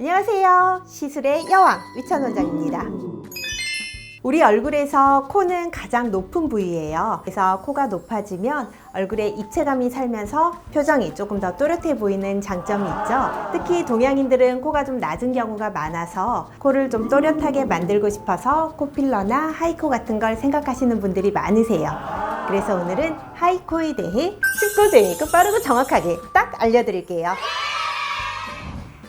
안녕하세요. 시술의 여왕 위천 원장입니다. 우리 얼굴에서 코는 가장 높은 부위예요. 그래서 코가 높아지면 얼굴에 입체감이 살면서 표정이 조금 더 또렷해 보이는 장점이 있죠. 특히 동양인들은 코가 좀 낮은 경우가 많아서 코를 좀 또렷하게 만들고 싶어서 코필러나 하이코 같은 걸 생각하시는 분들이 많으세요. 그래서 오늘은 하이코에 대해 쉽고 재미있고 빠르고 정확하게 딱 알려드릴게요.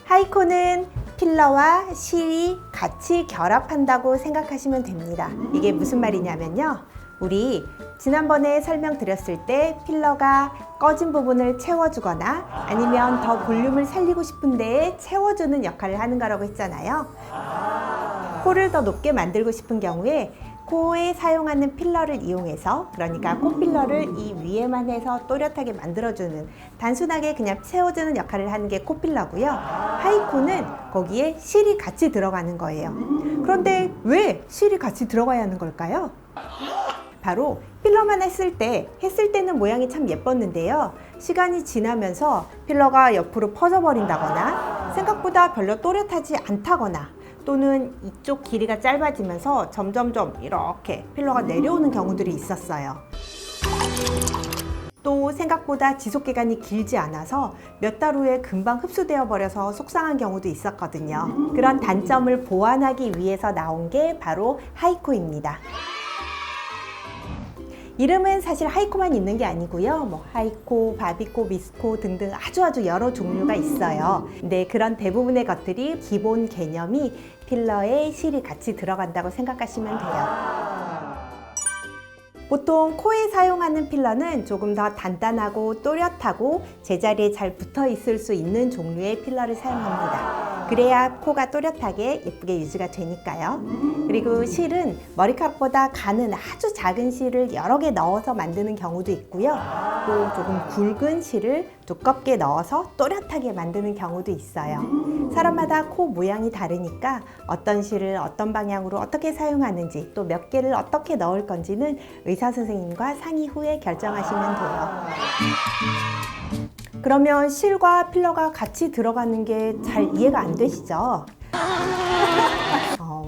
하이코는 필러와 실이 같이 결합한다고 생각하시면 됩니다. 이게 무슨 말이냐면요. 우리 지난번에 설명드렸을 때 필러가 꺼진 부분을 채워주거나 아니면 더 볼륨을 살리고 싶은 데에 채워주는 역할을 하는 거라고 했잖아요. 코를 더 높게 만들고 싶은 경우에 코에 사용하는 필러를 이용해서, 그러니까 코필러를 이 위에만 해서 또렷하게 만들어주는, 단순하게 그냥 채워주는 역할을 하는 게 코필러고요. 하이코는 거기에 실이 같이 들어가는 거예요. 그런데 왜 실이 같이 들어가야 하는 걸까요? 바로 필러만 했을 때는 모양이 참 예뻤는데요. 시간이 지나면서 필러가 옆으로 퍼져버린다거나 생각보다 별로 또렷하지 않다거나 또는 이쪽 길이가 짧아지면서 점점점 이렇게 필러가 내려오는 경우들이 있었어요. 또 생각보다 지속기간이 길지 않아서 몇 달 후에 금방 흡수되어 버려서 속상한 경우도 있었거든요. 그런 단점을 보완하기 위해서 나온 게 바로 하이코입니다. 이름은 사실 하이코만 있는 게 아니고요. 하이코, 바비코, 미스코 등등 아주 여러 종류가 있어요. 근데 그런 대부분의 것들이 기본 개념이 필러에 실이 같이 들어간다고 생각하시면 돼요. 보통 코에 사용하는 필러는 조금 더 단단하고 또렷하고 제자리에 잘 붙어 있을 수 있는 종류의 필러를 사용합니다. 그래야 코가 또렷하게 예쁘게 유지가 되니까요. 그리고 실은 머리카락보다 가는 아주 작은 실을 여러 개 넣어서 만드는 경우도 있고요. 또 조금 굵은 실을 두껍게 넣어서 또렷하게 만드는 경우도 있어요. 사람마다 코 모양이 다르니까 어떤 실을 어떤 방향으로 어떻게 사용하는지, 또 몇 개를 어떻게 넣을 건지는 의사 선생님과 상의 후에 결정하시면 돼요. 그러면 실과 필러가 같이 들어가는 게 잘 이해가 안 되시죠?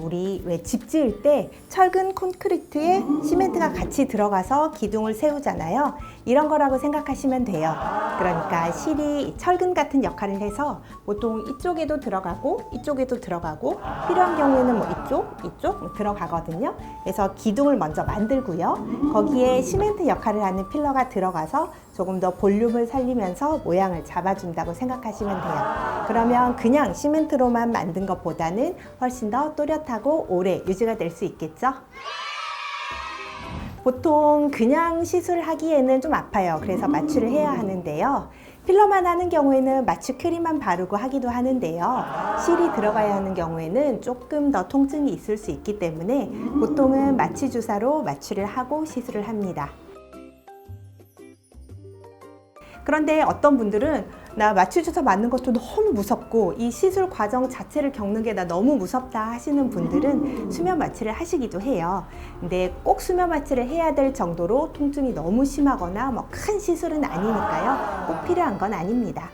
우리 왜 집 지을 때 철근 콘크리트에 시멘트가 같이 들어가서 기둥을 세우잖아요. 이런 거라고 생각하시면 돼요. 그러니까 실이 철근 같은 역할을 해서 보통 이쪽에도 들어가고 이쪽에도 들어가고 필요한 경우에는 이쪽 들어가거든요. 그래서 기둥을 먼저 만들고요. 거기에 시멘트 역할을 하는 필러가 들어가서 조금 더 볼륨을 살리면서 모양을 잡아준다고 생각하시면 돼요. 그러면 그냥 시멘트로만 만든 것보다는 훨씬 더 또렷하고 오래 유지가 될 수 있겠죠? 보통 그냥 시술하기에는 좀 아파요. 그래서 마취를 해야 하는데요. 필러만 하는 경우에는 마취 크림만 바르고 하기도 하는데요. 실이 들어가야 하는 경우에는 조금 더 통증이 있을 수 있기 때문에 보통은 마취 주사로 마취를 하고 시술을 합니다. 그런데 어떤 분들은 나 마취 주사 맞는 것도 너무 무섭고 이 시술 과정 자체를 겪는 게 나 너무 무섭다 하시는 분들은 수면 마취를 하시기도 해요. 근데 꼭 수면 마취를 해야 될 정도로 통증이 너무 심하거나 큰 시술은 아니니까요. 꼭 필요한 건 아닙니다.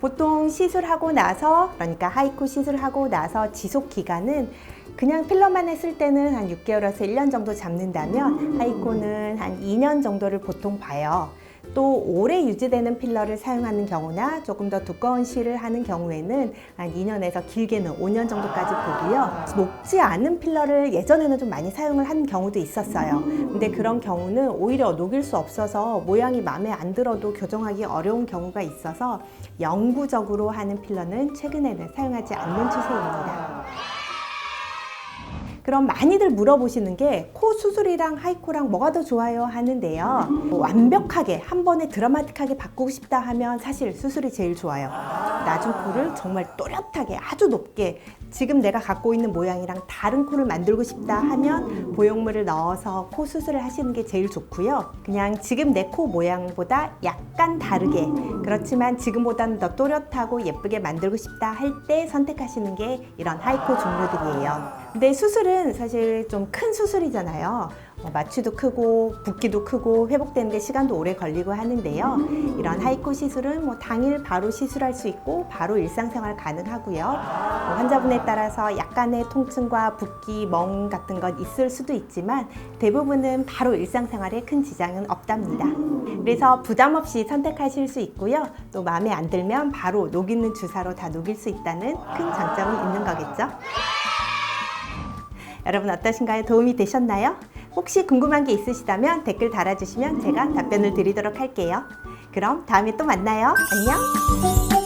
보통 시술하고 나서, 그러니까 하이코 시술하고 나서 지속 기간은 그냥 필러만 했을 때는 한 6개월에서 1년 정도 잡는다면 하이코는 한 2년 정도를 보통 봐요. 또 오래 유지되는 필러를 사용하는 경우나 조금 더 두꺼운 실을 하는 경우에는 한 2년에서 길게는 5년 정도까지 보고요. 높지 않은 필러를 예전에는 좀 많이 사용을 하는 경우도 있었어요. 근데 그런 경우는 오히려 녹일 수 없어서 모양이 마음에 안 들어도 교정하기 어려운 경우가 있어서 영구적으로 하는 필러는 최근에는 사용하지 않는 추세입니다. 그럼 많이들 물어보시는 게 코 수술이랑 하이코랑 뭐가 더 좋아요 하는데요. 완벽하게 한 번에 드라마틱하게 바꾸고 싶다 하면 사실 수술이 제일 좋아요. 낮은 코를 정말 또렷하게 아주 높게 지금 내가 갖고 있는 모양이랑 다른 코를 만들고 싶다 하면 보형물을 넣어서 코 수술을 하시는 게 제일 좋고요. 그냥 지금 내 코 모양보다 약간 다르게, 그렇지만 지금보다는 더 또렷하고 예쁘게 만들고 싶다 할 때 선택하시는 게 이런 하이코 종류들이에요. 근데 수술은 사실 좀 큰 수술이잖아요. 마취도 크고 붓기도 크고 회복되는데 시간도 오래 걸리고 하는데요. 이런 하이코 시술은 당일 바로 시술할 수 있고 바로 일상생활 가능하고요. 환자분에 따라서 약간의 통증과 붓기, 멍 같은 건 있을 수도 있지만 대부분은 바로 일상생활에 큰 지장은 없답니다. 그래서 부담 없이 선택하실 수 있고요. 또 마음에 안 들면 바로 녹이는 주사로 다 녹일 수 있다는 큰 장점이 있는 거겠죠. 여러분 어떠신가요? 도움이 되셨나요? 혹시 궁금한 게 있으시다면 댓글 달아주시면 제가 답변을 드리도록 할게요. 그럼 다음에 또 만나요. 안녕!